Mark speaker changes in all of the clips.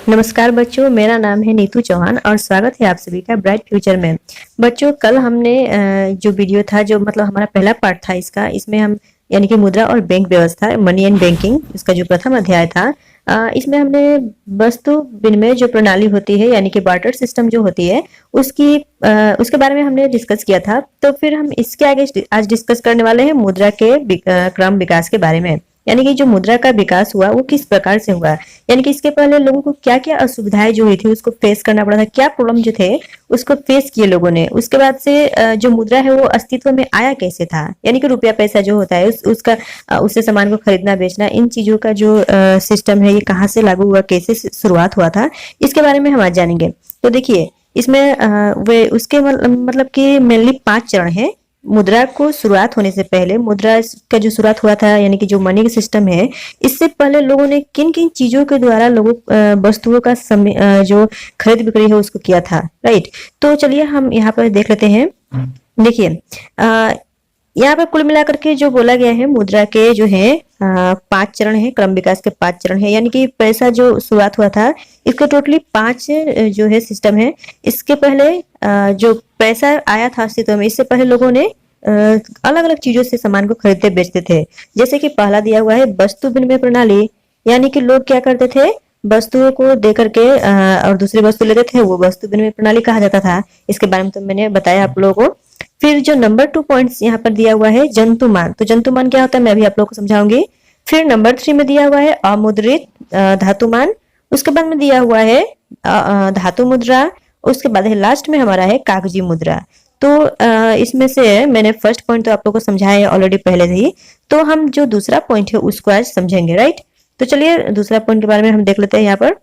Speaker 1: नमस्कार बच्चों, मेरा नाम है नीतू चौहान और स्वागत है आप सभी का ब्राइट फ्यूचर में। बच्चों, कल हमने जो वीडियो था, जो मतलब हमारा पहला पार्ट था इसका, इसमें हम यानी कि मुद्रा और बैंक व्यवस्था, मनी एंड बैंकिंग, इसका जो प्रथम अध्याय था, इसमें हमने वस्तु विनिमय जो प्रणाली होती है यानी कि बार्टर सिस्टम जो होती है उसके बारे में हमने डिस्कस किया था। तो फिर हम इसके आगे आज डिस्कस करने वाले हैं मुद्रा के क्रम विकास के बारे में, यानी कि जो मुद्रा का विकास हुआ वो किस प्रकार से हुआ, यानी कि इसके पहले लोगों को क्या क्या असुविधाएं जो हुई थी उसको फेस करना पड़ा था, क्या प्रॉब्लम जो थे उसको फेस किए लोगों ने। उसके बाद से जो मुद्रा है वो अस्तित्व में आया कैसे था, यानी कि रुपया पैसा जो होता है उसका उससे सामान को खरीदना बेचना, इन चीजों का जो सिस्टम है ये कहाँ से लागू हुआ, कैसे शुरुआत हुआ था, इसके बारे में हम आज जानेंगे। तो देखिए, इसमें वे उसके मतलब कि मेनली 5 चरण है। मुद्रा को शुरुआत होने से पहले, मुद्रा का जो शुरुआत हुआ था यानी कि जो मनी का सिस्टम है, इससे पहले लोगों ने किन किन चीजों के द्वारा लोगों वस्तुओं का जो खरीद बिक्री है उसको किया था, राइट। तो चलिए हम यहाँ पर देख लेते हैं। देखिए, यहाँ पर कुल मिलाकर के जो बोला गया है, मुद्रा के जो है 5 चरण है, क्रम विकास के 5 चरण है, यानी कि पैसा जो शुरुआत हुआ था इसके टोटली 5 जो है सिस्टम है। इसके पहले जो पैसा आया था अस्तित्व में, इससे पहले लोगों ने अलग अलग चीजों से सामान को खरीदते बेचते थे। जैसे कि पहला दिया हुआ है वस्तु विनिमय प्रणाली, यानी कि लोग क्या करते थे, वस्तुओं को दे करके और दूसरी वस्तु लेते थे, वो वस्तु विनिमय प्रणाली कहा जाता था। इसके बारे में तो मैंने बताया आप लोगों को। फिर जो नंबर 2 पॉइंट्स यहाँ पर दिया हुआ है जंतुमान, तो जंतुमान क्या होता है मैं अभी आप लोगों को समझाऊंगी। फिर नंबर 3 में दिया हुआ है अमुद्रित धातुमान, उसके बाद में दिया हुआ है धातु मुद्रा, उसके बाद है लास्ट में हमारा है कागजी मुद्रा। तो इसमें से मैंने फर्स्ट पॉइंट तो आप लोगों को समझाया है ऑलरेडी पहले से ही, तो हम जो दूसरा पॉइंट है उसको आज समझेंगे, राइट। तो चलिए दूसरा पॉइंट के बारे में हम देख लेते हैं यहाँ पर।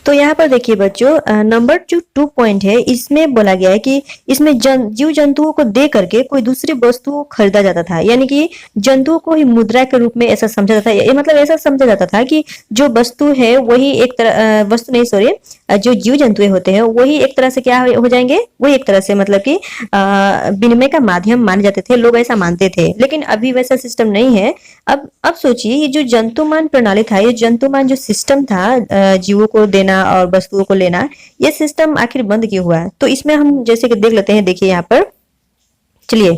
Speaker 1: तो यहाँ पर देखिए बच्चों, नंबर जो 2 पॉइंट है इसमें बोला गया है कि इसमें जीव जंतुओं को दे करके कोई दूसरी वस्तु खरीदा जाता था, यानी कि जंतुओं को ही मुद्रा के रूप में ऐसा समझा जाता है। मतलब ऐसा समझा जाता था कि जो वस्तु है वही एक तरह वस्तु नहीं, सॉरी, जो जीव जंतु होते हैं वही एक तरह से क्या हो जाएंगे, वही एक तरह से मतलब कि विनिमय का माध्यम माने जाते थे, लोग ऐसा मानते थे। लेकिन अभी वैसा सिस्टम नहीं है। अब सोचिए, ये जो जंतुमान प्रणाली था, ये जंतुमान जो सिस्टम था जीवों को देना और वस्तुओं को लेना, ये सिस्टम आखिर बंद क्यों हुआ? तो इसमें हम जैसे कि देख लेते हैं। देखिए यहाँ पर, चलिए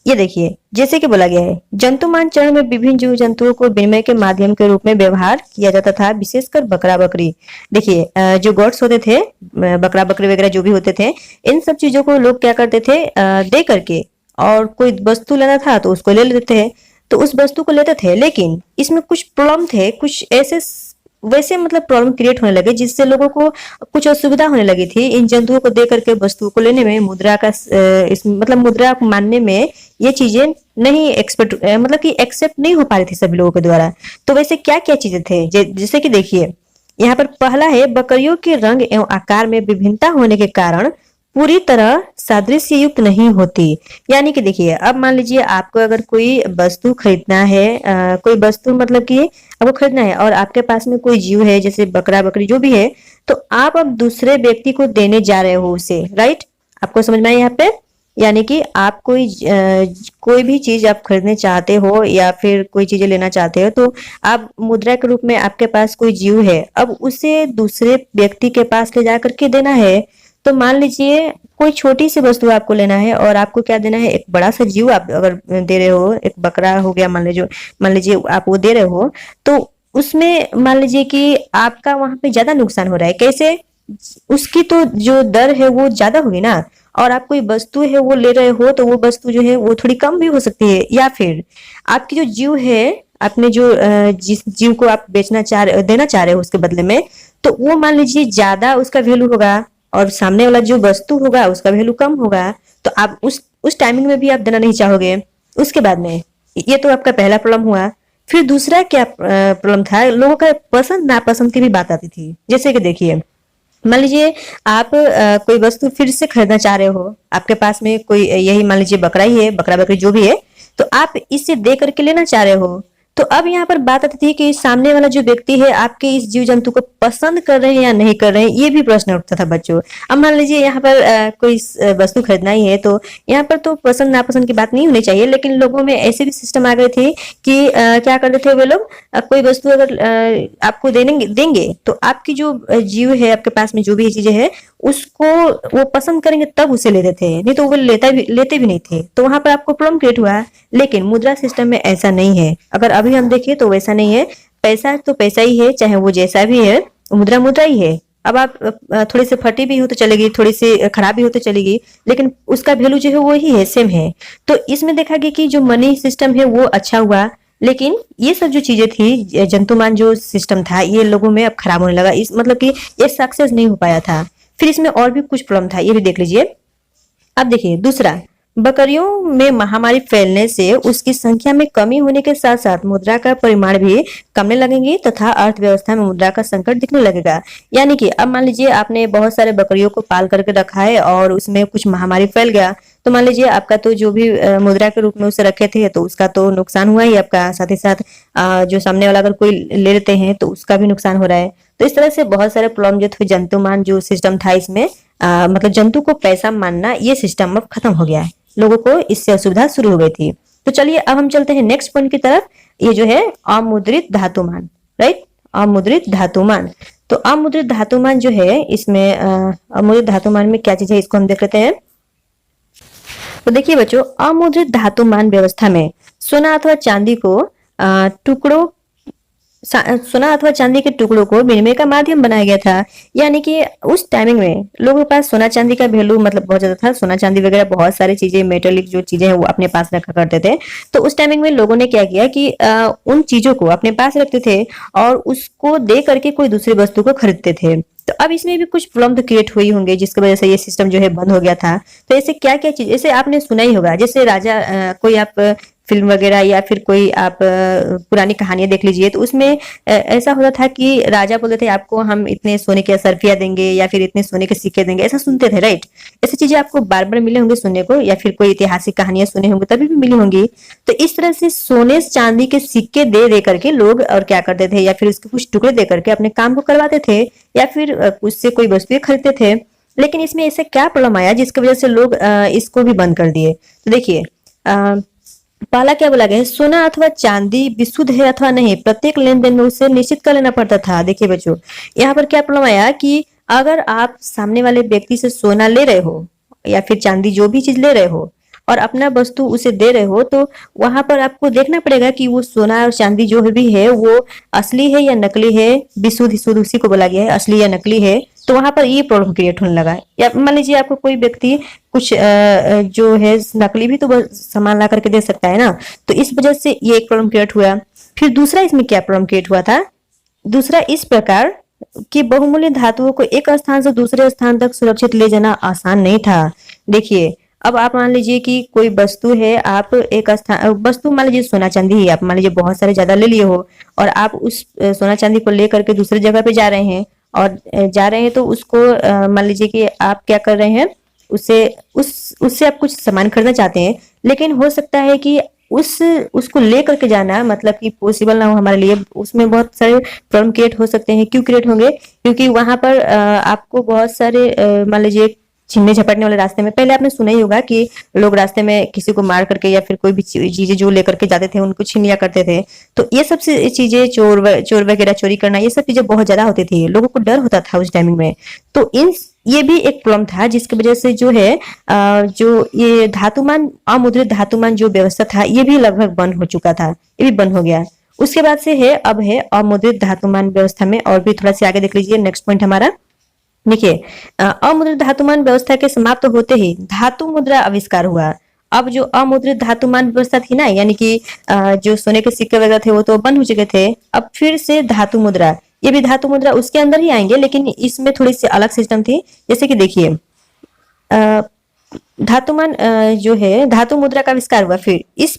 Speaker 1: ये देखिए, जैसे कि बोला गया है जंतुमान चरण में विभिन्न जीव जंतुओं को विनिमय के माध्यम के रूप में व्यवहार किया जाता था, विशेषकर बकरा बकरी। देखिए, जो गॉड्स होते थे, बकरा बकरी वगैरह जो भी होते थे, इन सब चीजों को लोग क्या करते थे, दे करके, और कोई वस्तु लेना था तो उसको ले लेते थे, तो उस वस्तु को लेते थे। लेकिन इसमें कुछ प्रॉब्लम थे, कुछ ऐसे वैसे मतलब प्रॉब्लम क्रिएट होने लगे जिससे लोगों को कुछ असुविधा होने लगी थी इन जंतुओं को दे करके वस्तुओं को लेने में, मुद्रा का इस मतलब मुद्रा को मानने में ये चीजें नहीं मतलब कि एक्सेप्ट नहीं हो पा रही थी सभी लोगों के द्वारा। तो वैसे क्या क्या चीजें थे, जैसे कि देखिए यहाँ पर पहला है बकरियों के रंग एवं आकार में विभिन्नता होने के कारण पूरी तरह सादृश्य युक्त नहीं होती। यानी कि देखिए, अब मान लीजिए आपको अगर कोई वस्तु खरीदना है, कोई वस्तु मतलब कि आपको खरीदना है और आपके पास में कोई जीव है जैसे बकरा बकरी जो भी है, तो आप अब दूसरे व्यक्ति को देने जा रहे हो उसे, राइट। आपको समझ में आया यहाँ पे? यानी कि आप कोई भी चीज आप खरीदने चाहते हो या फिर कोई चीजें लेना चाहते हो, तो आप मुद्रा के रूप में आपके पास कोई जीव है, अब उसे दूसरे व्यक्ति के पास ले जा करके देना है। तो मान लीजिए कोई छोटी सी वस्तु आपको लेना है और आपको क्या देना है, एक बड़ा सा जीव आप अगर दे रहे हो, एक बकरा हो गया मान लीजिए आप वो दे रहे हो, तो उसमें मान लीजिए कि आपका वहां पे ज्यादा नुकसान हो रहा है। कैसे? उसकी तो जो दर है वो ज्यादा होगी ना, और आप कोई वस्तु है वो ले रहे हो तो वो वस्तु जो है वो थोड़ी कम भी हो सकती है। या फिर आपकी जो जीव है, आपने जो जिस जीव को आप देना चाह रहे हो उसके बदले में, तो वो मान लीजिए ज्यादा उसका वैल्यू होगा और सामने वाला जो वस्तु होगा उसका वैल्यू कम होगा, तो आप उस टाइमिंग में भी आप देना नहीं चाहोगे। उसके बाद में ये तो आपका पहला प्रॉब्लम हुआ। फिर दूसरा क्या प्रॉब्लम था, लोगों का पसंद नापसंद की भी बात आती थी। जैसे कि देखिए, मान लीजिए आप कोई वस्तु फिर से खरीदना चाह रहे हो, आपके पास में कोई यही मान लीजिए बकरा ही है, बकरा बकरी जो भी है, तो आप इसे दे करके लेना चाह रहे हो। तो अब यहाँ पर बात आती थी कि सामने वाला जो व्यक्ति है आपके इस जीव जंतु को पसंद कर रहे हैं या नहीं कर रहे हैं, ये भी प्रश्न उठता था बच्चों। अब मान लीजिए यहाँ पर कोई वस्तु खरीदना ही है, तो यहाँ पर तो पसंद नापसंद की बात नहीं होनी चाहिए, लेकिन लोगों में ऐसे भी सिस्टम आ गए थे कि क्या करते थे वे लोग, कोई वस्तु अगर आपको देंगे देंगे तो आपकी जो जीव है, आपके पास में जो भी चीजें है, उसको वो पसंद करेंगे तब उसे लेते थे, नहीं तो वो लेते भी नहीं थे। तो वहां पर आपको प्रॉब्लम क्रिएट हुआ। लेकिन मुद्रा सिस्टम में ऐसा नहीं है। अगर अभी हम देखें तो वैसा नहीं है। पैसा तो पैसा ही है, चाहे वो जैसा भी है, मुद्रा मुद्रा ही है। अब आप थोड़ी सी फटी भी हो तो चलेगी, थोड़ी सी खराब भी हो तो चलेगी, लेकिन उसका वैल्यू जो है वो ही है, सेम है। तो इसमें देखा गया कि जो मनी सिस्टम है वो अच्छा हुआ, लेकिन ये सब जो चीजें थी, जंतुमान जो सिस्टम था, ये लोगों में अब खराब होने लगा। इस मतलब कि ये सक्सेस नहीं हो पाया था। फिर इसमें और भी कुछ प्रॉब्लम था, ये भी देख लीजिए। अब देखिए दूसरा, बकरियों में महामारी फैलने से उसकी संख्या में कमी होने के साथ साथ मुद्रा का परिमाण भी कमने लगेंगे तथा अर्थव्यवस्था में मुद्रा का संकट दिखने लगेगा। यानी कि अब मान लीजिए आपने बहुत सारे बकरियों को पाल करके रखा है और उसमें कुछ महामारी फैल गया, तो मान लीजिए आपका तो जो भी मुद्रा के रूप में उसे रखे थे तो उसका तो नुकसान हुआ ही आपका, साथ ही साथ जो सामने वाला अगर कोई ले लेते हैं तो उसका भी नुकसान हो रहा है। तो इस तरह से बहुत सारे प्रॉब्लम जो थे, जंतुमान जो सिस्टम था इसमें, मतलब जंतु को पैसा मानना, ये सिस्टम अब खत्म हो गया है। लोगों को इससे असुविधा शुरू हो गई थी। तो चलिए अब हम चलते हैं नेक्स्ट पॉइंट की तरफ। ये जो है अमुद्रित धातुमान, राइट, अमुद्रित धातुमान। तो अमुद्रित धातुमान जो है, इसमें अमुद्रित धातुमान में क्या चीज है, इसको हम देख लेते हैं। तो देखिए बच्चों, अमुद्रित धातुमान व्यवस्था में सोना अथवा चांदी को टुकड़ों सोना अथवा चांदी के टुकड़ों को विनिमय का माध्यम बनाया गया था। यानी कि उस टाइमिंग में लोगों के पास सोना चांदी का वैल्यू मतलब बहुत ज्यादा था। सोना चांदी वगैरह बहुत सारी चीजें, मेटेलिक जो चीजें हैं वो अपने पास रखा करते थे। तो उस टाइमिंग में लोगों ने क्या किया कि उन चीजों को अपने पास रखते थे और उसको दे करके कोई दूसरी वस्तु को खरीदते थे। तो अब इसमें भी कुछ प्रॉब्लम तो क्रिएट हुई होंगे, जिसकी वजह से ये सिस्टम जो है बंद हो गया था। तो ऐसे क्या क्या चीज, ऐसे आपने सुना ही होगा, जैसे राजा कोई आप फिल्म वगैरह या फिर कोई आप पुरानी कहानियां देख लीजिए, तो उसमें ऐसा होता था कि राजा बोलते थे आपको हम इतने सोने के असरफिया देंगे या फिर इतने सोने के सिक्के देंगे, ऐसा सुनते थे, राइट। ऐसी चीजें आपको बार बार मिले होंगे सुनने को, या फिर कोई ऐतिहासिक कहानियां सुने होंगे तभी भी मिली होंगी। तो इस तरह से सोने चांदी के सिक्के दे दे करके लोग और क्या करते थे, या फिर उसके कुछ टुकड़े दे करके अपने काम को करवाते थे, या फिर उससे कोई वस्तुएं खरीदते थे। लेकिन इसमें ऐसे क्या प्रॉब्लम आया जिसकी वजह से लोग इसको भी बंद कर दिए। तो देखिए पहला क्या बोला गया है, सोना अथवा चांदी विशुद्ध है अथवा नहीं, प्रत्येक लेन देन में उसे निश्चित कर लेना पड़ता था। देखिए बच्चों, यहाँ पर क्या प्रॉब्लम आया कि अगर आप सामने वाले व्यक्ति से सोना ले रहे हो या फिर चांदी जो भी चीज ले रहे हो और अपना वस्तु उसे दे रहे हो, तो वहां पर आपको देखना पड़ेगा कि वो सोना और चांदी जो भी है वो असली है या नकली है। विशुद्ध शुद्ध उसी को बोला गया है, असली या नकली है। तो वहां पर ये प्रॉब्लम क्रिएट होने लगा है। या मान लीजिए आपको कोई व्यक्ति कुछ जो है नकली भी तो सामान ला करके दे सकता है ना, तो इस वजह से ये एक प्रॉब्लम क्रिएट हुआ। फिर दूसरा इसमें क्या प्रॉब्लम क्रिएट हुआ था, दूसरा इस प्रकार कि बहुमूल्य धातुओं को एक स्थान से दूसरे स्थान तक सुरक्षित ले जाना आसान नहीं था। देखिए अब आप मान लीजिए कि कोई वस्तु है, आप एक स्थान वस्तु मान लीजिए सोना चांदी ही, आप मान लीजिए बहुत सारे ज्यादा ले लिए हो और आप उस सोना चांदी को लेकर के दूसरी जगह पे जा रहे हैं और जा रहे हैं तो उसको मान लीजिए कि आप क्या कर रहे हैं, उससे आप कुछ सामान खरीदना चाहते हैं, लेकिन हो सकता है कि उसको ले करके जाना मतलब कि पॉसिबल ना हो हमारे लिए। उसमें बहुत सारे प्रॉब्लम क्रिएट हो सकते हैं। क्यों क्रिएट होंगे, क्योंकि वहां पर आपको बहुत सारे मान लीजिए छीनने झपटने वाले रास्ते में, पहले आपने सुना ही होगा कि लोग रास्ते में किसी को मार करके या फिर कोई भी चीजें जो लेकर के जाते थे उनको छीन लिया करते थे। तो ये सब चीजें चोर वगैरह चोरी करना, ये सब चीजें बहुत ज्यादा होती थी, लोगों को डर होता था उस टाइमिंग में। तो ये भी एक प्रॉब्लम था जिसकी वजह से जो है जो ये धातुमान, अमुद्रित धातुमान जो व्यवस्था था ये भी लगभग बंद हो चुका था, ये भी बंद हो गया। उसके बाद से है अब है अमुद्रित धातुमान व्यवस्था में, और भी थोड़ा सा आगे देख लीजिए नेक्स्ट पॉइंट हमारा। देखिए अमुद्रित धातुमान व्यवस्था के समाप्त होते ही धातु मुद्रा आविष्कार हुआ। अब जो अमुद्रित धातुमान व्यवस्था थी ना, यानी कि जो सोने के सिक्के वगैरह थे वो तो बंद हो चुके थे, अब फिर से धातु मुद्रा, ये भी धातु मुद्रा उसके अंदर ही आएंगे, लेकिन इसमें थोड़ी सी अलग सिस्टम थी। जैसे कि देखिए धातुमान जो है धातु मुद्रा का आविष्कार हुआ, फिर इस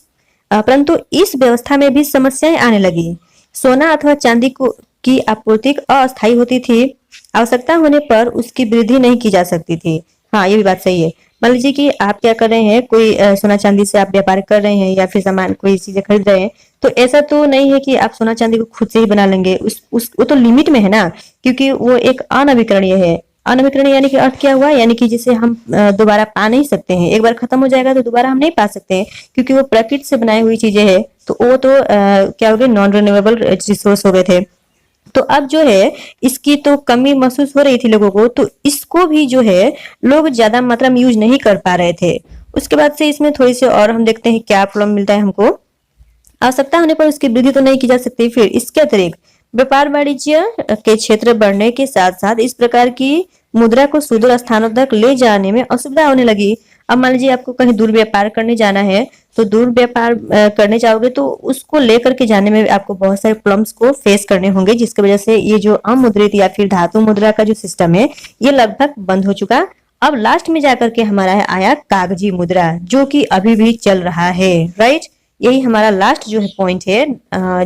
Speaker 1: परंतु इस व्यवस्था में भी समस्याएं आने लगी। सोना अथवा चांदी की आपूर्ति अस्थायी होती थी, आवश्यकता होने पर उसकी वृद्धि नहीं की जा सकती थी। हाँ ये भी बात सही है। मान लीजिए कि आप क्या कर रहे हैं, कोई सोना चांदी से आप व्यापार कर रहे हैं या फिर सामान कोई चीजें खरीद रहे हैं, तो ऐसा तो नहीं है कि आप सोना चांदी को खुद से ही बना लेंगे। उस वो तो लिमिट में है ना, क्योंकि वो एक अनवीकरणीय है। अनवीकरणीय यानी कि अर्थ क्या हुआ, यानी कि जिसे हम दोबारा पा नहीं सकते हैं। एक बार खत्म हो जाएगा तो दोबारा हम नहीं पा सकते हैं, क्योंकि वो प्रकृति से बनाई हुई चीजें हैं। तो वो तो क्या हो गए, नॉन रिन्यूएबल रिसोर्स हो गए थे। तो अब जो है इसकी तो कमी महसूस हो रही थी लोगों को, तो इसको भी जो है लोग ज्यादा मात्रा में यूज नहीं कर पा रहे थे। उसके बाद से इसमें थोड़ी सी और हम देखते हैं क्या प्रॉब्लम मिलता है हमको। आवश्यकता होने पर उसकी वृद्धि तो नहीं की जा सकती। फिर इसके अतिरिक्त व्यापार वाणिज्य के क्षेत्र बढ़ने के साथ साथ इस प्रकार की मुद्रा को सुदूर स्थानों तक ले जाने में असुविधा होने लगी। अब मान लीजिए आपको कहीं दूर व्यापार करने जाना है, तो दूर व्यापार करने जाओगे तो उसको लेकर के जाने में आपको बहुत सारे प्रॉब्लम्स को फेस करने होंगे, जिसकी वजह से ये जो अमुद्रित या फिर धातु मुद्रा का जो सिस्टम है ये लगभग बंद हो चुका। अब लास्ट में जाकर के हमारा आया कागजी मुद्रा, जो कि अभी भी चल रहा है, राइट। यही हमारा लास्ट जो है पॉइंट है,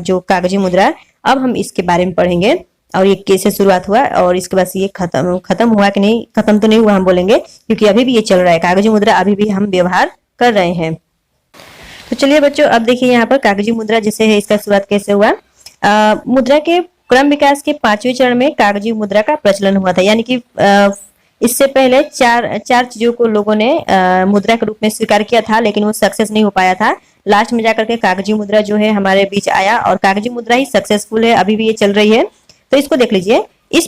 Speaker 1: जो कागजी मुद्रा। अब हम इसके बारे में पढ़ेंगे और ये कैसे शुरुआत हुआ और इसके बाद ये खत्म हुआ कि नहीं, खत्म तो नहीं हुआ हम बोलेंगे, क्योंकि अभी भी ये चल रहा है। कागजी मुद्रा अभी भी हम व्यवहार कर रहे हैं। तो चलिए बच्चों, अब देखिए यहाँ पर कागजी मुद्रा जैसे है, इसका शुरुआत कैसे हुआ। मुद्रा के क्रम विकास के 5वें चरण में कागजी मुद्रा का प्रचलन हुआ था। यानी कि इससे पहले चार चीजों को लोगों ने मुद्रा के रूप में स्वीकार किया था, लेकिन वो सक्सेस नहीं हो पाया था। लास्ट में जाकर के कागजी मुद्रा जो है हमारे बीच आया और कागजी मुद्रा ही सक्सेसफुल है, अभी भी ये चल रही है। तो इसको देख लीजिए। इस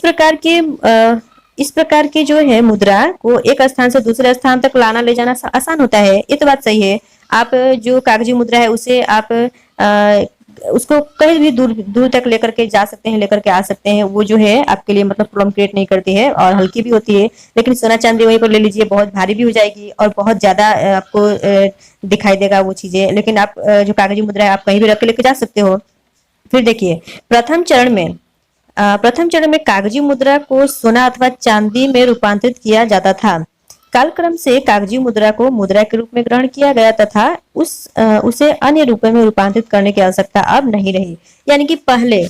Speaker 1: प्रकार के जो है मुद्रा को एक स्थान से दूसरे स्थान तक लाना ले जाना आसान होता है, ये तो बात सही है। आप जो कागजी मुद्रा है उसे आप उसको कहीं भी दूर दूर तक लेकर के जा सकते हैं, लेकर के आ सकते हैं। वो जो है आपके लिए मतलब प्रॉब्लम क्रिएट नहीं करती है और हल्की भी होती है। लेकिन सोना चांदी वहीं पर ले लीजिए, बहुत भारी भी हो जाएगी और बहुत ज्यादा आपको दिखाई देगा वो चीजें। लेकिन आप जो कागजी मुद्रा है आप कहीं भी रख के लेके जा सकते हो। फिर देखिए, प्रथम चरण में कागजी मुद्रा को सोना अथवा चांदी में रूपांतरित किया जाता था। कालक्रम से कागजी मुद्रा को मुद्रा के रूप में ग्रहण किया गया तथा उसे अन्य रूपों में रूपांतरित करने की आवश्यकता अब नहीं रही। यानी कि पहले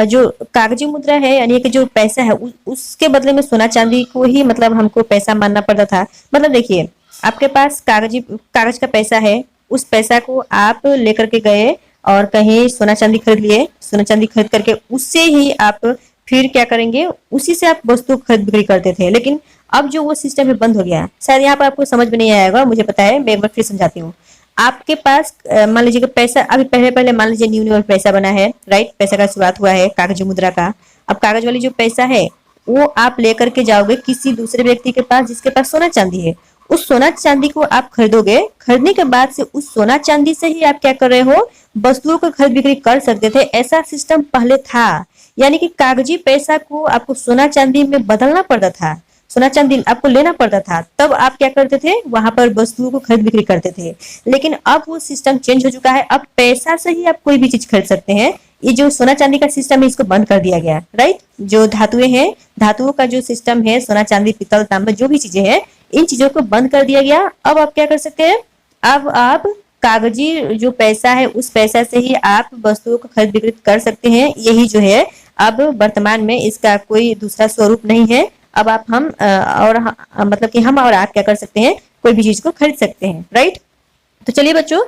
Speaker 1: जो कागजी मुद्रा है, यानी कि जो पैसा है उसके बदले में सोना चांदी को ही मतलब हमको पैसा मानना पड़ता था। मतलब देखिए, आपके पास कागज का पैसा है, उस पैसा को आप लेकर के गए और कहीं सोना चांदी खरीद लिए। सोना चांदी खरीद करके उससे ही आप फिर क्या करेंगे, उसी से आप वस्तु खरीद बिक्री करते थे। लेकिन अब जो वो सिस्टम है बंद हो गया। शायद यहाँ पर आपको समझ में नहीं आएगा, मुझे पता है, मैं एक बार फिर समझाती हूँ। आपके पास मान लीजिए कि पैसा अभी पहले मान लीजिए न्यू पैसा बना है, राइट। पैसा का शुरुआत हुआ है कागजी मुद्रा का। अब कागज वाली जो पैसा है वो आप लेकर के जाओगे किसी दूसरे व्यक्ति के पास जिसके पास सोना चांदी है। उस सोना चांदी को आप खरीदोगे, खरीदने के बाद से उस सोना चांदी से ही आप क्या कर रहे हो, वस्तुओं को खरीद बिक्री कर सकते थे। ऐसा सिस्टम पहले था। यानी कि कागजी पैसा को आपको सोना चांदी में बदलना पड़ता था, सोना चांदी आपको लेना पड़ता था, तब आप क्या करते थे, वहां पर वस्तुओं को खरीद बिक्री करते थे। लेकिन अब वो सिस्टम चेंज हो चुका है। अब पैसा से ही आप कोई भी चीज खरीद सकते हैं। ये जो सोना चांदी का सिस्टम है इसको बंद कर दिया गया, राइट। जो धातुएं हैं, धातुओं का जो सिस्टम है, सोना चांदी पीतल तांबा जो भी चीजें हैं, इन चीजों को बंद कर दिया गया। अब आप क्या कर सकते हैं, अब आप कागजी जो पैसा है उस पैसा से ही आप वस्तुओं को खरीद बिक्री कर सकते हैं। यही जो है अब वर्तमान में इसका कोई दूसरा स्वरूप नहीं है। अब आप मतलब कि हम और आप क्या कर सकते हैं, कोई भी चीज को खरीद सकते हैं, राइट। तो चलिए बच्चों,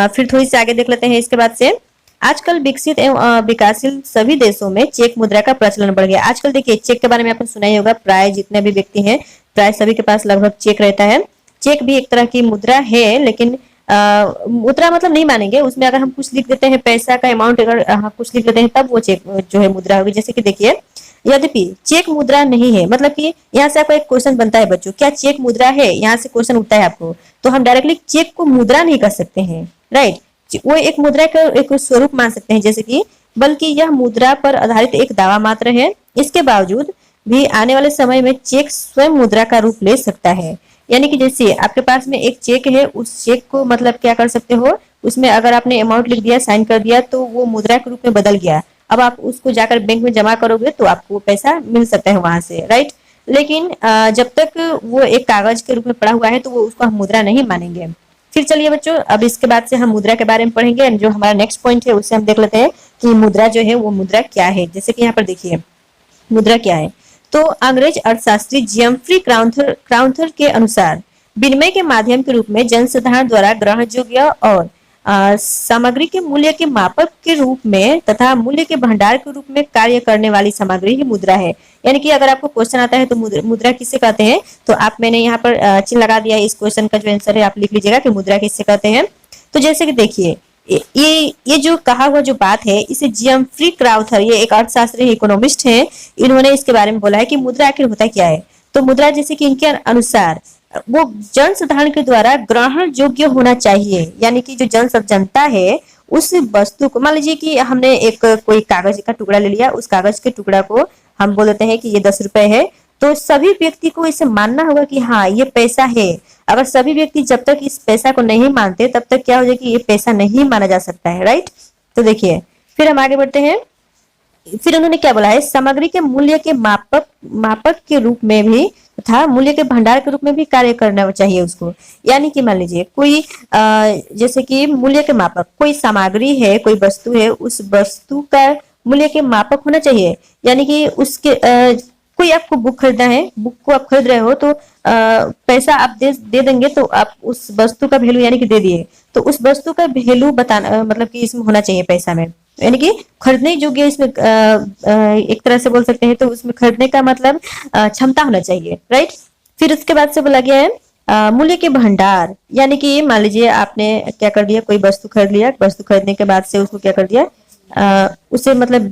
Speaker 1: फिर थोड़ी सी आगे देख लेते हैं। इसके बाद से आजकल विकसित एवं विकासशील सभी देशों में चेक मुद्रा का प्रचलन बढ़ गया। आजकल देखिए, चेक के बारे में आपने सुना ही होगा। प्राय जितने भी व्यक्ति हैं, प्राय सभी के पास लगभग चेक रहता है। चेक भी एक तरह की मुद्रा है, लेकिन मुद्रा मतलब नहीं मानेंगे उसमें। अगर हम कुछ लिख देते हैं, पैसा का अमाउंट अगर हम कुछ लिख देते हैं, तब वो चेक जो है मुद्रा होगी। जैसे कि देखिए, यद्यपि चेक मुद्रा नहीं है, मतलब कि यहाँ से आपका एक क्वेश्चन बनता है बच्चों, क्या चेक मुद्रा है, यहाँ से क्वेश्चन उठता है आपको। तो हम डायरेक्टली चेक को मुद्रा नहीं कर सकते हैं, राइट। वो एक मुद्रा का एक स्वरूप मान सकते हैं, जैसे कि, बल्कि यह मुद्रा पर आधारित एक दावा मात्र है। इसके बावजूद भी आने वाले समय में चेक स्वयं मुद्रा का रूप ले सकता है। यानी कि जैसे आपके पास में एक चेक है, उस चेक को मतलब क्या कर सकते हो, उसमें अगर आपने अमाउंट लिख दिया, साइन कर दिया, तो वो मुद्रा के रूप में बदल गया। अब आप उसको जाकर बैंक में जमा करोगे तो आपको पैसा मिल सकता है वहां से, राइट। लेकिन जब तक वो एक कागज के रूप में पड़ा हुआ है तो वो उसको हम मुद्रा नहीं मानेंगे। फिर चलिए बच्चों, अब इसके बाद से हम मुद्रा के बारे में पढ़ेंगे। जो हमारा नेक्स्ट पॉइंट है उससे हम देख लेते हैं कि मुद्रा जो है वो मुद्रा क्या है। जैसे कि यहाँ पर देखिए मुद्रा क्या है। तो अंग्रेज अर्थशास्त्री जेम्फ्री क्राउथर के अनुसार विनिमय के माध्यम के रूप में जनसाधारण द्वारा ग्रहण योग्य और सामग्री के मूल्य के मापक के रूप में तथा मूल्य के भंडार के रूप में कार्य करने वाली सामग्री ही मुद्रा है। यानी कि अगर आपको क्वेश्चन आता है तो मुद्रा किसे कहते हैं, तो आप मैंने यहाँ पर चिन्ह लगा दिया है। इस क्वेश्चन का जो आंसर है आप लिख लीजिएगा कि मुद्रा किसे कहते हैं। तो जैसे कि देखिए ये जो कहा हुआ जो बात है, इसे जियमफ्री क्राउथर, ये एक अर्थशास्त्री इकोनॉमिस्ट है, इन्होंने इसके बारे में बोला है कि मुद्रा आखिर होता क्या है। तो मुद्रा जैसे कि इनके अनुसार वो जनसाधारण के द्वारा ग्रहण योग्य होना चाहिए, यानी कि जो जनता है उस वस्तु को, मान लीजिए कि हमने एक कोई कागज का टुकड़ा ले लिया, उस कागज के टुकड़ा को हम बोल देते हैं कि ये 10 रुपए है, तो सभी व्यक्ति को इसे मानना होगा कि हाँ ये पैसा है। अगर सभी व्यक्ति जब तक इस पैसा को नहीं मानते तब तक क्या हो जाए कि ये पैसा नहीं माना जा सकता है, राइट। तो देखिए फिर हम आगे बढ़ते हैं। फिर उन्होंने क्या बोला है, सामग्री के मूल्य के मापक के रूप में भी तथा मूल्य के भंडार के रूप में भी कार्य करना चाहिए उसको। यानी कि मान लीजिए कोई जैसे कि मूल्य के मापक, कोई सामग्री है, कोई वस्तु है, उस वस्तु का मूल्य के मापक होना चाहिए। यानी कि उसके कोई आपको बुक खरीदना है, बुक को आप खरीद रहे हो तो पैसा आप दे देंगे तो आप उस वस्तु का वैल्यू यानी कि दे दिए, तो उस वस्तु का वैल्यू बताना मतलब कि इसमें होना चाहिए पैसा में, यानी कि खरीदने योग्य इसमें एक तरह से बोल सकते हैं। तो उसमें खरीदने का मतलब क्षमता होना चाहिए, राइट। फिर उसके बाद से बोला गया है मूल्य के भंडार, यानी कि मान लीजिए आपने क्या कर दिया, कोई वस्तु खरीद लिया, वस्तु खरीदने के बाद से उसको क्या कर दिया, उसे मतलब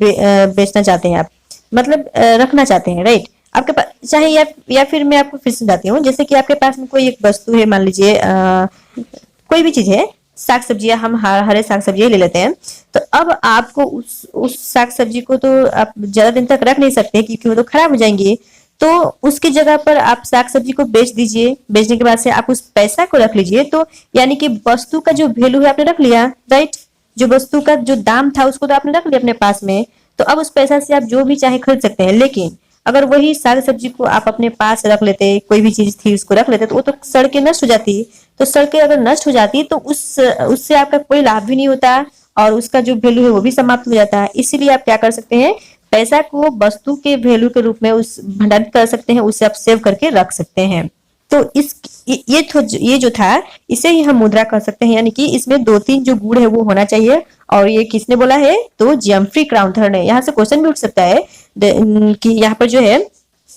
Speaker 1: बेचना चाहते हैं आप, मतलब रखना चाहते हैं, राइट। आपके पास चाहे या फिर मैं आपको फिर समझाती हूँ। जैसे कि आपके पास में कोई एक वस्तु है, मान लीजिए कोई भी चीज है, साग सब्जियां, हम हरे साग सब्जियां ले लेते हैं। तो अब आपको उस साग सब्जी को तो आप ज्यादा दिन तक रख नहीं सकते क्योंकि वो तो खराब हो जाएंगे। तो उसकी जगह पर आप साग सब्जी को बेच दीजिए, बेचने के बाद से आप उस पैसा को रख लीजिए। तो यानी कि वस्तु का जो वैल्यू है आपने रख लिया, राइट। जो वस्तु का जो दाम था उसको तो आपने रख लिया अपने पास में, तो अब उस पैसा से आप जो भी चाहे खरीद सकते हैं। लेकिन अगर वही साग सब्जी को आप अपने पास रख लेते, कोई भी चीज थी उसको रख लेते, तो वो तो सड़ के नष्ट हो जाती। तो सड़ के अगर नष्ट हो जाती तो उससे आपका कोई लाभ भी नहीं होता और उसका जो वैल्यू है वो भी समाप्त हो जाता है। इसीलिए आप क्या कर सकते हैं, पैसा को वस्तु के वैल्यू के रूप में उस भंडारित कर सकते हैं, उसे आप सेव करके रख सकते हैं। तो ये जो था इसे ही हम मुद्रा कर सकते हैं, यानी कि इसमें 2-3 जो गुण है वो होना चाहिए। और ये किसने बोला है, तो जियमफ्री क्राउथर ने। यहाँ से क्वेश्चन भी उठ सकता है कि यहाँ पर जो है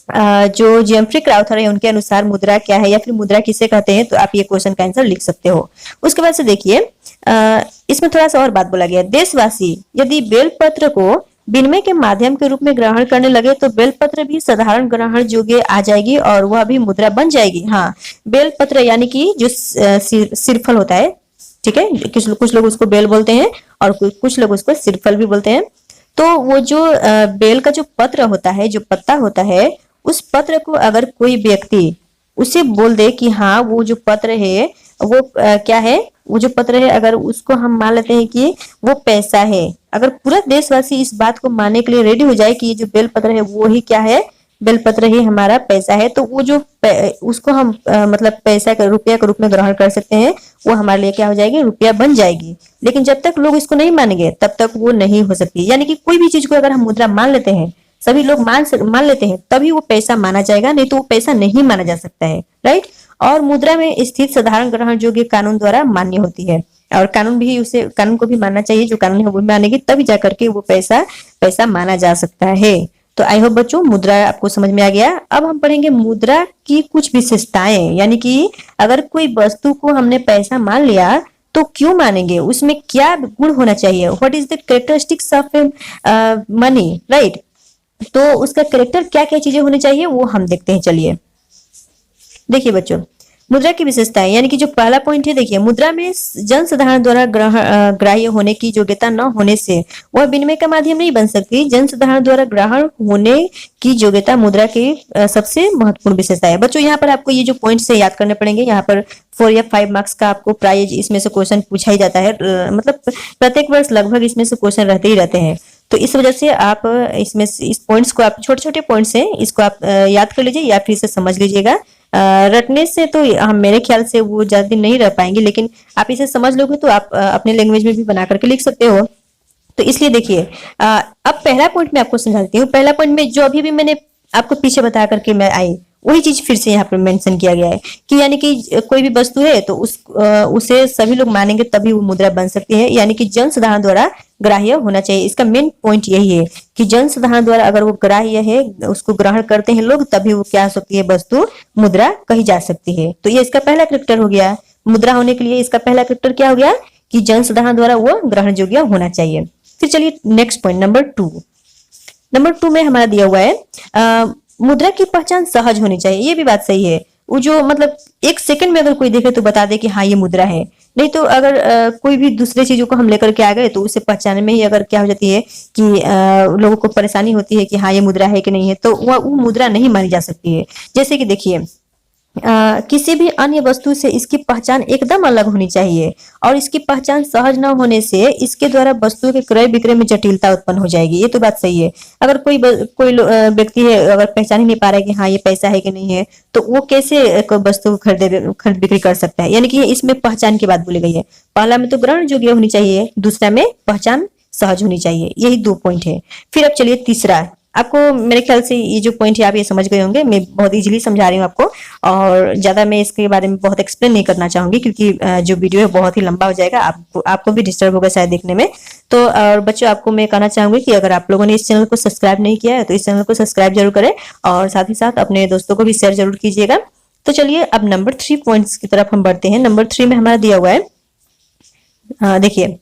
Speaker 1: जो जियमफ्री क्राउथर है उनके अनुसार मुद्रा क्या है या फिर मुद्रा किसे कहते हैं, तो आप ये क्वेश्चन का आंसर लिख सकते हो। उसके बाद से देखिए इसमें थोड़ा सा और बात बोला गया, देशवासी यदि बेलपत्र को विनिमय के माध्यम के रूप में ग्रहण करने लगे तो बेलपत्र भी साधारण ग्रहण योग्य आ जाएगी और वह भी मुद्रा बन जाएगी। हाँ, बेलपत्र यानी कि जो सिरफल होता है, ठीक है, कुछ लोग उसको बेल बोलते हैं और कुछ लोग उसको सिरफल भी बोलते हैं। तो वो जो बेल का जो पत्र होता है, जो पत्ता होता है, उस पत्र को अगर कोई व्यक्ति उसे बोल दे कि हाँ वो जो पत्र है वो क्या है, वो जो पत्र है अगर उसको हम मान लेते हैं कि वो पैसा है, अगर पूरा देशवासी इस बात को मानने के लिए रेडी हो जाए कि ये जो बेल पत्र है वो ही क्या है, बेल पत्र ही हमारा पैसा है, तो वो जो उसको हम मतलब पैसा का रुपया के रूप में ग्रहण कर सकते हैं, वो हमारे लिए क्या हो जाएगी, रुपया बन जाएगी। लेकिन जब तक लोग इसको नहीं मानेंगे तब तक वो नहीं हो सकती। यानी कि कोई भी चीज को अगर हम मुद्रा मान लेते हैं, सभी लोग मान लेते हैं, तभी वो पैसा माना जाएगा, नहीं तो वो पैसा नहीं माना जा सकता है, राइट। और मुद्रा में स्थित साधारण ग्रहण योग्य कानून द्वारा मान्य होती है और कानून को भी मानना चाहिए, जो कानून है वो मानेगी तभी जाकर के वो पैसा माना जा सकता है। तो आई होप बच्चों मुद्रा आपको समझ में आ गया। अब हम पढ़ेंगे मुद्रा की कुछ विशेषताएं, यानी कि अगर कोई वस्तु को हमने पैसा मान लिया तो क्यों मानेंगे, उसमें क्या गुण होना चाहिए, what is the characteristics of money, right. तो उसका कैरेक्टर क्या क्या चीजें होनी चाहिए वो हम देखते हैं। चलिए देखिए बच्चों, मुद्रा की विशेषताएं, यानी कि जो पहला पॉइंट है, देखिए मुद्रा में जनसाधारण द्वारा ग्राह्य होने की योग्यता न होने से वह विनिमय का माध्यम नहीं बन सकती। जनसाधारण द्वारा ग्रहण होने की योग्यता मुद्रा की सबसे महत्वपूर्ण विशेषता है। बच्चों यहाँ पर आपको ये जो पॉइंट से याद करने पड़ेंगे। यहाँ पर 4 या 5 मार्क्स का आपको प्राइज इसमें से क्वेश्चन पूछा ही जाता है, मतलब प्रत्येक वर्ष लगभग इसमें से क्वेश्चन रहते ही रहते हैं। तो इस वजह से आप इसमें इस पॉइंट्स को आप छोटे छोटे पॉइंट्स हैं इसको आप याद कर लीजिए या फिर इसे समझ लीजिएगा। रटने से तो हम मेरे ख्याल से वो ज्यादा दिन नहीं रह पाएंगे, लेकिन आप इसे समझ लोगे तो आप अपने लैंग्वेज में भी बना करके लिख सकते हो। तो इसलिए देखिए अब पहला पॉइंट मैं आपको समझाती हूँ। पहला पॉइंट में जो अभी भी मैंने आपको पीछे बता करके मैं आई वही चीज फिर से यहाँ पर मेंशन किया गया है कि यानी कि कोई भी वस्तु है तो उसे सभी लोग मानेंगे तभी वो मुद्रा बन सकती है, यानी कि जन साधारण द्वारा ग्राह्य होना चाहिए। इसका मेन पॉइंट यही है कि जन साधारण द्वारा अगर वो ग्राह्य है, उसको ग्रहण करते हैं लोग, तभी वो क्या हो सकती है, वस्तु मुद्रा कही जा सकती है। तो ये इसका पहला कैरेक्टर हो गया। मुद्रा होने के लिए इसका पहला कैरेक्टर क्या हो गया कि जन साधारण द्वारा वो ग्रहण योग्य होना चाहिए। फिर चलिए नेक्स्ट पॉइंट नंबर टू में हमारा दिया हुआ है मुद्रा की पहचान सहज होनी चाहिए। ये भी बात सही है। वो जो मतलब एक सेकंड में अगर कोई देखे तो बता दे कि हाँ ये मुद्रा है। नहीं तो अगर कोई भी दूसरे चीजों को हम लेकर के आ गए तो उसे पहचानने में ही अगर क्या हो जाती है कि लोगों को परेशानी होती है कि हाँ ये मुद्रा है कि नहीं है, तो वो मुद्रा नहीं मानी जा सकती है। जैसे कि देखिए किसी भी अन्य वस्तु से इसकी पहचान एकदम अलग होनी चाहिए और इसकी पहचान सहज न होने से इसके द्वारा वस्तु के क्रय विक्रय में जटिलता उत्पन्न हो जाएगी। ये तो बात सही है। अगर कोई व्यक्ति है अगर पहचान ही नहीं पा रहा है कि हाँ ये पैसा है कि नहीं है, तो वो कैसे कोई वस्तु खरीद बिक्री कर सकता है। यानी कि इसमें पहचान की बात बोली गई है। पहला में तो ग्रहण योग्य होनी चाहिए, दूसरा में पहचान सहज होनी चाहिए। यही 2 पॉइंट है। फिर अब चलिए तीसरा। आपको मेरे ख्याल से ये जो पॉइंट है आप ये समझ गए होंगे। मैं बहुत इजीली समझा रही हूँ आपको और ज्यादा मैं इसके बारे में बहुत एक्सप्लेन नहीं करना चाहूंगी क्योंकि जो वीडियो है बहुत ही लंबा हो जाएगा, आपको भी डिस्टर्ब होगा शायद देखने में। तो और बच्चों आपको मैं कहना चाहूंगी कि अगर आप लोगों ने इस चैनल को सब्सक्राइब नहीं किया है तो इस चैनल को सब्सक्राइब जरूर करें और साथ ही साथ अपने दोस्तों को भी शेयर जरूर कीजिएगा। तो चलिए अब नंबर 3 पॉइंट्स की तरफ हम बढ़ते हैं। नंबर 3 में हमारा दिया हुआ है देखिए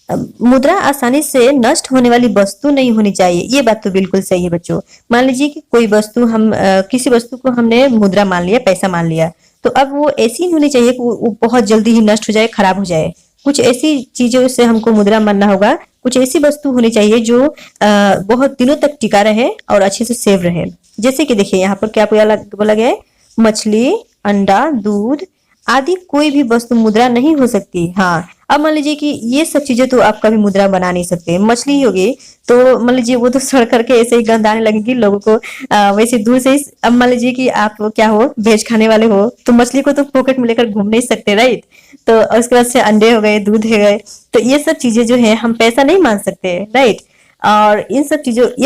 Speaker 1: मुद्रा आसानी से नष्ट होने वाली वस्तु नहीं होनी चाहिए। ये बात तो बिल्कुल सही है बच्चों। मान लीजिए कि कोई वस्तु हम किसी वस्तु को हमने मुद्रा मान लिया, पैसा मान लिया, तो अब वो ऐसी नहीं होनी चाहिए कि वो बहुत जल्दी ही नष्ट हो जाए, खराब हो जाए। कुछ ऐसी चीजों से हमको मुद्रा मानना होगा। कुछ ऐसी वस्तु होनी चाहिए जो बहुत दिनों तक टिका रहे और अच्छे से सेव रहे। जैसे कि देखिए यहाँ पर क्या बोला गया है, मछली, अंडा, दूध आदि कोई भी वस्तु मुद्रा नहीं हो सकती। हाँ, अब मान लीजिए कि ये सब चीजें तो आप कभी मुद्रा बना नहीं सकते। मछली होगी तो मान लीजिए वो तो सड़ करके ऐसे ही गंध आने लगेगी लोगों को वैसे दूर से ही। अब मान लीजिए कि आप क्या हो, वेज खाने वाले हो, तो मछली को तो पॉकेट में लेकर घूम नहीं सकते, राइट। तो उसके बाद से अंडे हो गए, दूध हो गए, तो ये सब चीजें जो है हम पैसा नहीं मान सकते, राइट। और ये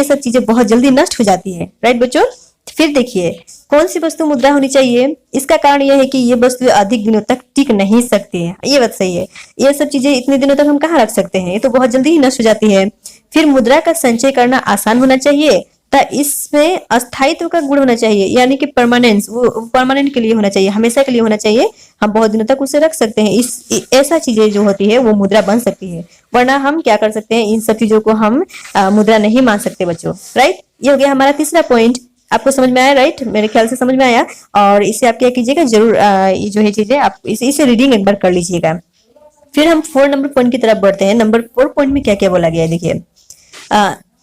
Speaker 1: सब चीजें बहुत जल्दी नष्ट हो जाती है, राइट बच्चों। फिर देखिए कौन सी वस्तु मुद्रा होनी चाहिए। इसका कारण यह है कि ये वस्तु अधिक दिनों तक टिक नहीं सकती है। ये बात सही है। ये सब चीजें इतने दिनों तक हम कहाँ रख सकते हैं, ये तो बहुत जल्दी ही नष्ट हो जाती है। फिर मुद्रा का संचय करना आसान होना चाहिए तथा इसमें अस्थायित्व का गुण होना चाहिए, यानी कि परमानेंस, वो परमानेंट के लिए होना चाहिए, हमेशा के लिए होना चाहिए। हम बहुत दिनों तक उसे रख सकते हैं। ऐसा चीजें जो होती है वो मुद्रा बन सकती है, वरना हम क्या कर सकते हैं, इन सब चीजों को हम मुद्रा नहीं मान सकते बच्चों, राइट। ये हो गया हमारा तीसरा पॉइंट। आपको समझ में आया, राइट। मेरे ख्याल से समझ में आया। और इसे आप क्या कीजिएगा जरूर, ये जो है चीजें आप इसे रीडिंग एक बार कर लीजिएगा। फिर हम 4 नंबर पॉइंट की तरफ बढ़ते हैं। नंबर 4 पॉइंट में क्या क्या बोला गया है देखिए,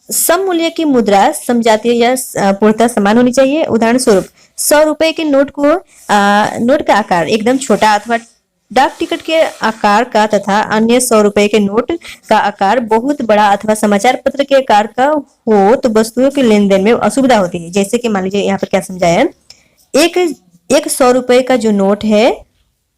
Speaker 1: सममूल्य की मुद्रा समजातीय या पूर्णतः समान होनी चाहिए। उदाहरण स्वरूप 100 रुपए के नोट का आकार एकदम छोटा अथवा डाक टिकट के आकार का तथा अन्य 100 रुपए के नोट का आकार बहुत बड़ा अथवा समाचार पत्र के आकार का हो तो वस्तुओं के लेन देन में असुविधा होती है। जैसे कि मान लीजिए यहाँ पर क्या समझाया है, एक 100 रुपए का जो नोट है,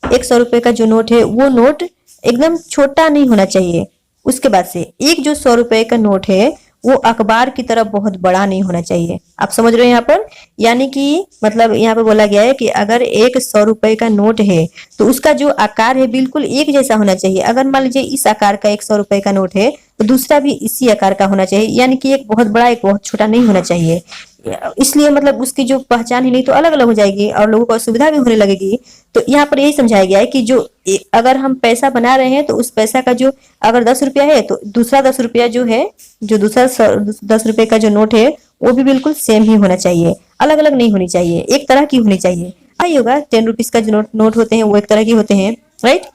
Speaker 1: 100 रुपए का जो नोट है वो नोट एकदम छोटा नहीं होना चाहिए। उसके बाद से एक जो 100 रुपए का नोट है वो अखबार की तरह बहुत बड़ा नहीं होना चाहिए। आप समझ रहे हैं यहाँ पर, यानी कि मतलब यहाँ पर बोला गया है कि अगर एक 100 रुपए का नोट है तो उसका जो आकार है बिल्कुल एक जैसा होना चाहिए। अगर मान लीजिए इस आकार का 100 रुपए का नोट है तो दूसरा भी इसी आकार का होना चाहिए, यानी कि एक बहुत बड़ा एक बहुत छोटा नहीं होना चाहिए। इसलिए मतलब उसकी जो पहचान ही नहीं तो अलग अलग हो जाएगी और लोगों को असुविधा भी होने लगेगी। तो यहाँ पर यही समझाया गया है कि जो अगर हम पैसा बना रहे हैं तो उस पैसा का जो अगर 10 रुपया है तो दूसरा 10 रुपया जो है, जो दूसरा 10 रुपए का जो नोट है वो भी बिल्कुल सेम ही होना चाहिए, अलग अलग नहीं होनी चाहिए, एक तरह की होनी चाहिए। आई होगा 10 रुपीज का जो नोट होते हैं वो एक तरह की होते हैं, राइट।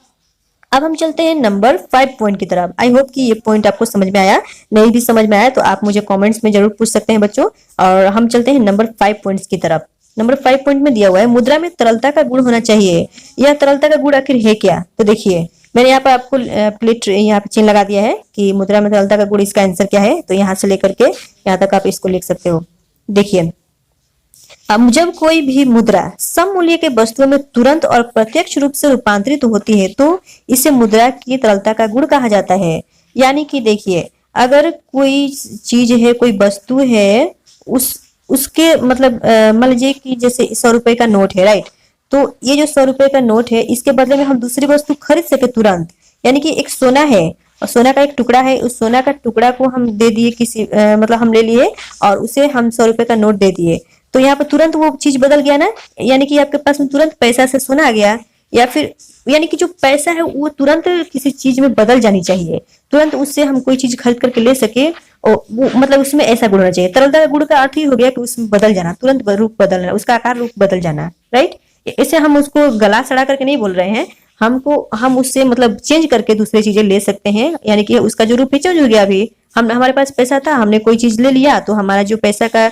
Speaker 1: अब हम चलते हैं नंबर 5 पॉइंट की तरफ। आई होप कि ये पॉइंट आपको समझ में आया। नहीं भी समझ में आया तो आप मुझे कमेंट्स में जरूर पूछ सकते हैं बच्चों। और हम चलते हैं नंबर 5 पॉइंट्स की तरफ। नंबर 5 पॉइंट में दिया हुआ है मुद्रा में तरलता का गुण होना चाहिए। यह तरलता का गुण आखिर है क्या, तो देखिए मैंने यहाँ पर आपको प्लेट यहाँ पे चिन्ह लगा दिया है कि मुद्रा में तरलता का गुण, इसका आंसर क्या है। तो यहाँ से लेकर के यहाँ तक आप इसको लिख सकते हो। देखिए अब जब कोई भी मुद्रा सममूल्य के वस्तुओं में तुरंत और प्रत्यक्ष रूप से रूपांतरित होती है तो इसे मुद्रा की तरलता का गुण कहा जाता है। यानी कि देखिए अगर कोई चीज है, कोई वस्तु है, उसके मतलब मान लीजिए कि जैसे 100 रुपए का नोट है, राइट। तो ये जो 100 रुपए का नोट है, इसके बदले में हम दूसरी वस्तु खरीद सके तुरंत। यानी कि एक सोना है और सोना का एक टुकड़ा है, उस सोना का टुकड़ा को हम दे दिए किसी मतलब हम ले लिए और उसे हम 100 रुपए का नोट दे दिए, तो यहाँ पर तुरंत वो चीज बदल गया ना। यानी कि आपके पास में तुरंत पैसा से सोना आ गया, या फिर यानी कि जो पैसा है वो तुरंत किसी चीज में बदल जानी चाहिए, तुरंत उससे हम कोई चीज खरीद करके ले सके। और वो मतलब उसमें ऐसा गुण होना चाहिए। तरलता का गुण का अर्थ ही हो गया कि उसमें बदल जाना, तुरंत रूप बदलना, उसका आकार रूप बदल जाना, राइट। इसे हम उसको गला सड़ा करके नहीं बोल रहे हैं, हम उससे मतलब चेंज करके दूसरी चीजें ले सकते हैं। यानी कि उसका जो रूप है चेंज हो गया। अभी हम हमारे पास पैसा था, हमने कोई चीज ले लिया, तो हमारा जो पैसा का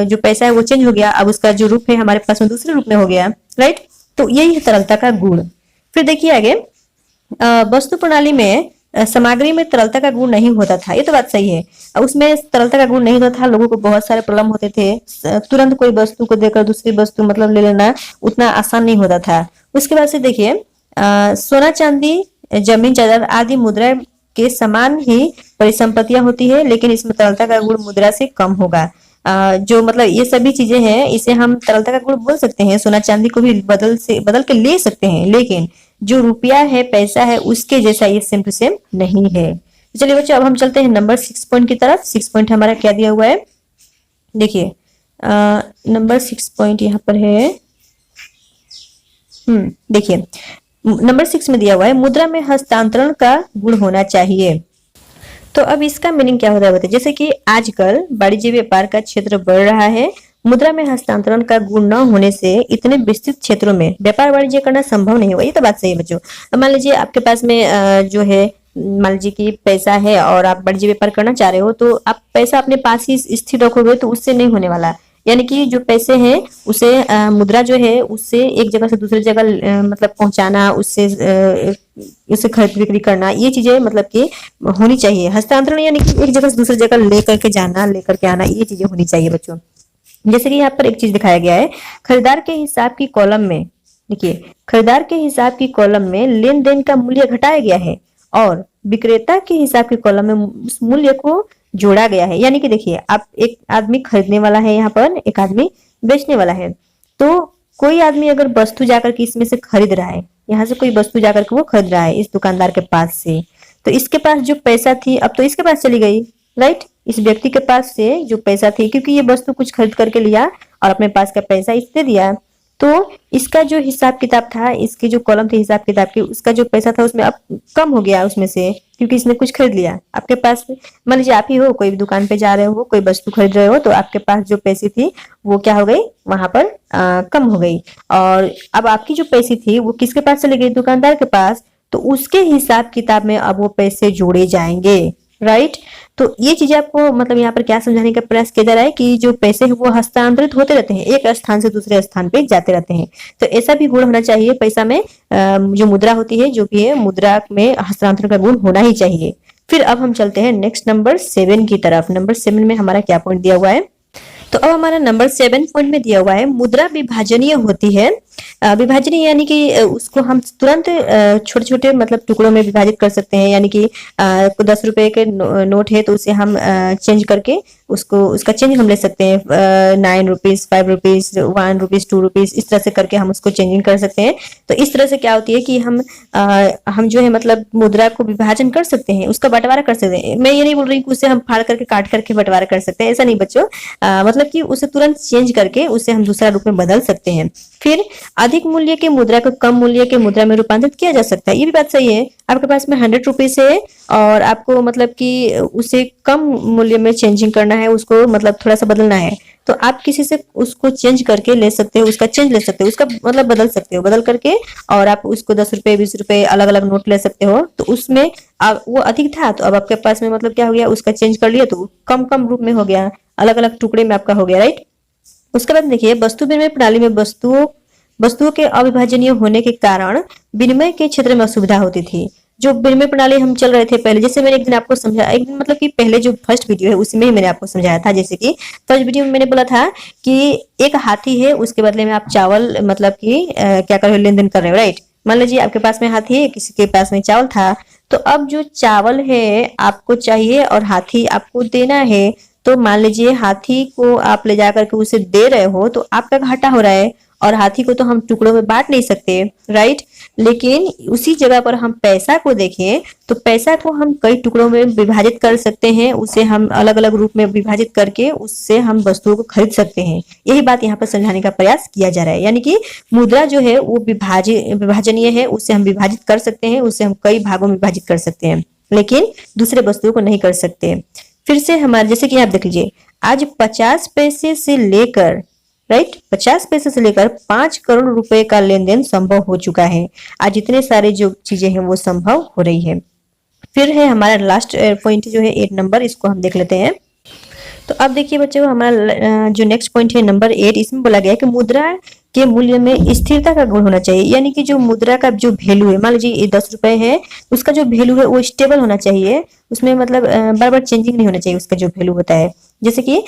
Speaker 1: जो पैसा है वो चेंज हो गया। अब उसका जो रूप है हमारे पास में दूसरे रूप में हो गया, राइट। तो यही है तरलता का गुण। फिर देखिए आगे, वस्तु प्रणाली में सामग्री में तरलता का गुण नहीं होता था, ये तो बात सही है। उसमें तरलता का गुण नहीं होता था, लोगों को बहुत सारे प्रॉब्लम होते थे। तुरंत कोई वस्तु को देकर दूसरी वस्तु मतलब ले लेना उतना आसान नहीं होता था। उसके बाद से देखिए, सोना चांदी जमीन जायदाद आदि मुद्रा के समान ही परिसंपत्तियां होती है, लेकिन इसमें तरलता का गुण मुद्रा से कम होगा। जो मतलब ये सभी चीजें हैं, इसे हम तरलता का गुण बोल सकते हैं। सोना चांदी को भी बदल के ले सकते हैं, लेकिन जो रुपया है, पैसा है, उसके जैसा ये सेम टू सेम नहीं है। तो चलिए बच्चों, अब हम चलते हैं नंबर 6 पॉइंट की तरफ। 6 पॉइंट हमारा क्या दिया हुआ है, देखिए नंबर 6 पॉइंट यहाँ पर है। देखिए नंबर 6 में दिया हुआ है, मुद्रा में हस्तांतरण का गुण होना चाहिए। तो अब इसका मीनिंग क्या होता है बताइए। जैसे कि आजकल वाणिज्य व्यापार का क्षेत्र बढ़ रहा है, मुद्रा में हस्तांतरण का गुण न होने से इतने विस्तृत क्षेत्रों में व्यापार वाणिज्य करना संभव नहीं हुआ। ये तो बात सही है बच्चों। अब मान लीजिए आपके पास में जो है, मान लीजिए कि पैसा है और आप वाणिज्य व्यापार करना चाह रहे हो, तो आप पैसा अपने पास ही स्थिर रखोगे तो उससे नहीं होने वाला। यानी कि जो पैसे हैं उसे मुद्रा जो है उससे एक जगह से दूसरी जगह मतलब पहुंचाना, उससे खरीद बिक्री करना, ये चीजें मतलब कि होनी चाहिए। हस्तांतरण यानी कि एक जगह से दूसरी जगह लेकर के जाना, लेकर के आना, ये चीजें होनी चाहिए बच्चों। जैसे कि यहाँ पर एक चीज दिखाया गया है, खरीदार के हिसाब की कॉलम में, देखिए खरीदार के हिसाब की कॉलम में लेन देन का मूल्य घटाया गया है और विक्रेता के हिसाब की कॉलम में उस मूल्य को जोड़ा गया है। यानी कि देखिए, आप एक आदमी खरीदने वाला है, यहाँ पर एक आदमी बेचने वाला है। तो कोई आदमी अगर वस्तु जाकर के इसमें से खरीद रहा है, यहाँ से कोई वस्तु जाकर के वो खरीद रहा है इस दुकानदार के पास से, तो इसके पास जो पैसा थी अब तो इसके पास चली गई, राइट। इस व्यक्ति के पास से जो पैसा थी, क्योंकि ये वस्तु कुछ खरीद करके लिया और अपने पास का पैसा इससे दिया, तो इसका जो हिसाब किताब था, इसकी जो कॉलम थी हिसाब किताब की, उसका जो पैसा था उसमें अब कम हो गया उसमें से, क्योंकि इसने कुछ खरीद लिया। आपके पास मान लीजिए आप ही हो, कोई दुकान पे जा रहे हो, कोई वस्तु खरीद रहे हो, तो आपके पास जो पैसे थी वो क्या हो गई, वहां पर कम हो गई। और अब आपकी जो पैसे थी वो किसके पास चली गई, दुकानदार के पास। तो उसके हिसाब किताब में अब वो पैसे जोड़े जाएंगे, राइट। तो ये चीजें आपको मतलब यहाँ पर क्या समझाने का प्रयास किया जा रहा है कि जो पैसे हैं वो हस्तांतरित होते रहते हैं, एक स्थान से दूसरे स्थान पे जाते रहते हैं। तो ऐसा भी गुण होना चाहिए पैसा में, जो मुद्रा होती है, जो भी है मुद्रा में हस्तांतरण का गुण होना ही चाहिए। फिर अब हम चलते हैं नेक्स्ट नंबर 7 की तरफ। नंबर 7 में हमारा क्या पॉइंट दिया हुआ है, तो अब हमारा नंबर 7 पॉइंट में दिया हुआ है, मुद्रा विभाजनीय होती है। विभाजनीय यानी कि उसको हम तुरंत छोटे छोटे मतलब टुकड़ों में विभाजित कर सकते हैं। यानी कि 10 रुपए के नोट है तो उसे हम चेंज करके उसका चेंज हम ले सकते हैं। 9 रुपीज, 5 रुपीज, 1 रुपीज, 2 रुपीज, इस तरह से करके हम उसको चेंजिंग कर सकते हैं। तो इस तरह से क्या होती है कि हम जो है मतलब मुद्रा को विभाजन कर सकते हैं, उसका बंटवारा कर सकते हैं। मैं ये नहीं बोल रही कि उसे हम फाड़ करके काट करके बंटवारा कर सकते हैं, ऐसा नहीं बच्चों। मतलब कि उसे तुरंत चेंज करके उसे हम दूसरा रूप में बदल सकते हैं। फिर अधिक मूल्य के मुद्रा को कम मूल्य के मुद्रा में रूपांतरित किया जा सकता है। ये भी बात सही है। आपके पास में 100 रुपीज है और आपको मतलब कि उसे कम मूल्य में चेंजिंग करना है, उसको मतलब थोड़ा सा बदलना है, तो आप किसी से उसको चेंज करके ले सकते हो, उसका चेंज ले सकते हो, उसका मतलब बदल सकते हो, बदल करके और आप उसको 10 रुपए, 20 रुपए अलग अलग नोट ले सकते हो। तो उसमें वो अधिक था तो अब आपके पास में मतलब क्या हो गया, उसका चेंज कर लिया तो कम कम रूप में हो गया, अलग अलग टुकड़े में आपका हो गया, राइट। उसके बाद देखिए, वस्तु विनिमय प्रणाली में वस्तुओं के अविभाजनीय होने के कारण विनिमय के क्षेत्र में असुविधा होती थी। जो विनिमय प्रणाली हम चल रहे थे पहले, जैसे मैंने एक दिन आपको समझाया, एक दिन मतलब कि पहले जो फर्स्ट वीडियो है उसमें ही मैंने आपको समझाया था। जैसे कि फर्स्ट वीडियो में मैंने बोला था कि एक हाथी है, उसके बदले में आप चावल मतलब कि क्या कर रहे हो, लेन देन कर रहे हो, राइट। मान लीजिए आपके पास में हाथी है, किसी के पास में चावल था, तो अब जो चावल है आपको चाहिए और हाथी आपको देना है, तो मान लीजिए हाथी को आप ले जाकर के उसे दे रहे हो तो आपका घाटा हो रहा है, और हाथी को तो हम टुकड़ों में बांट नहीं सकते, राइट। लेकिन उसी जगह पर हम पैसा को देखें तो पैसा को हम कई टुकड़ों में विभाजित कर सकते हैं, उसे हम अलग अलग रूप में विभाजित करके उससे हम वस्तुओं को खरीद सकते हैं। यही बात यहाँ पर समझाने का प्रयास किया जा रहा है, यानी कि मुद्रा जो है वो विभाजनीय है, उसे हम विभाजित कर सकते हैं, उसे हम कई भागों में विभाजित कर सकते हैं, लेकिन दूसरे वस्तुओं को नहीं कर सकते। फिर से हमारे जैसे कि आप देख लीजिए, आज 50 पैसे से लेकर, राइट, 50 पैसे से लेकर 5 करोड़ रुपए का लेन देन संभव हो चुका है। आज इतने सारे जो चीजें हैं वो संभव हो रही है। फिर है हमारा लास्ट पॉइंट जो है 8 नंबर, इसको हम देख लेते हैं। तो अब देखिए बच्चों, हमारा जो नेक्स्ट पॉइंट है नंबर 8, इसमें बोला गया है कि मुद्रा के मूल्य में स्थिरता का गुण होना चाहिए, यानी कि जो मुद्रा का जो वैल्यू है, मान लीजिए ये 10 रुपए है, उसका जो वैल्यू है वो स्टेबल होना चाहिए, उसमें मतलब बार बार चेंजिंग नहीं होना चाहिए उसका जो वैल्यू होता है। जैसे कि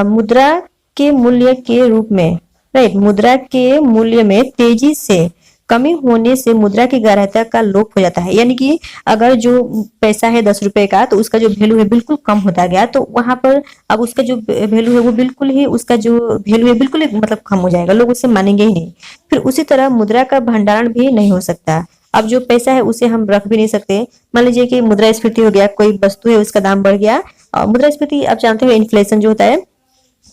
Speaker 1: मुद्रा के मूल्य के रूप में, राइट, मुद्रा के मूल्य में तेजी से कमी होने से मुद्रा की ग्राह्यता का लोप हो जाता है, यानी कि अगर जो पैसा है 10 रुपए का तो उसका जो वैल्यू है बिल्कुल कम होता गया, तो वहां पर अब उसका जो वैल्यू है वो बिल्कुल ही, उसका जो वैल्यू है बिल्कुल ही मतलब कम हो जाएगा, लोग उसे मानेंगे ही नहीं। फिर उसी तरह मुद्रा का भंडारण भी नहीं हो सकता। अब जो पैसा है उसे हम रख भी नहीं सकते। मान लीजिए कि मुद्रास्फीति हो गया, कोई वस्तु है उसका दाम बढ़ गया, और मुद्रास्फीति आप जानते हो इन्फ्लेशन जो होता है,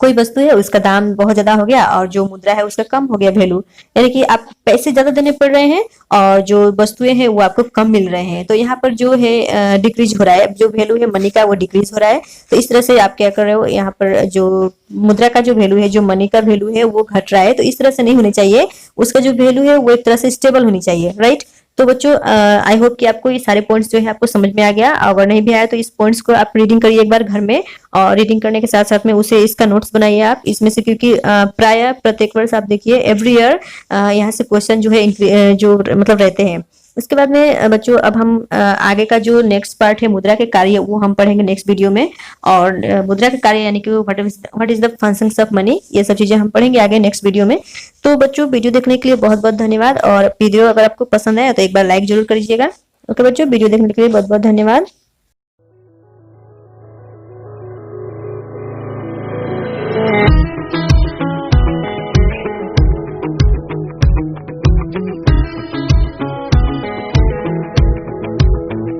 Speaker 1: कोई वस्तु है उसका दाम बहुत ज्यादा हो गया और जो मुद्रा है उसका कम हो गया वैल्यू, यानी कि आप पैसे ज्यादा देने पड़ रहे हैं और जो वस्तुएं हैं वो आपको कम मिल रहे हैं, तो यहाँ पर जो है डिक्रीज हो रहा है, जो वैल्यू है मनी का वो डिक्रीज हो रहा है। तो इस तरह से आप क्या कर रहे हो, यहाँ पर जो मुद्रा का जो वैल्यू है, जो मनी का वैल्यू है वो घट रहा है, तो इस तरह से नहीं होनी चाहिए, उसका जो वैल्यू है वो एक तरह से स्टेबल होनी चाहिए, राइट। तो बच्चों आई होप कि आपको ये सारे पॉइंट्स जो है आपको समझ में आ गया, अगर नहीं भी आया तो इस पॉइंट्स को आप रीडिंग करिए एक बार घर में, और रीडिंग करने के साथ साथ में उसे इसका नोट्स बनाइए आप इसमें से, क्योंकि प्राय प्रत्येक वर्ष आप देखिए एवरी ईयर यहाँ से क्वेश्चन जो है जो मतलब रहते हैं। उसके बाद में बच्चों अब हम आगे का जो नेक्स्ट पार्ट है मुद्रा के कार्य वो हम पढ़ेंगे नेक्स्ट वीडियो में, और मुद्रा के कार्य यानी कि what is the functions of money, ये सब चीजें हम पढ़ेंगे आगे नेक्स्ट वीडियो में। तो बच्चों वीडियो देखने के लिए बहुत बहुत धन्यवाद, और वीडियो अगर आपको पसंद आया तो एक बार लाइक जरूर करिएगा। ओके बच्चों, वीडियो देखने के लिए बहुत बहुत धन्यवाद।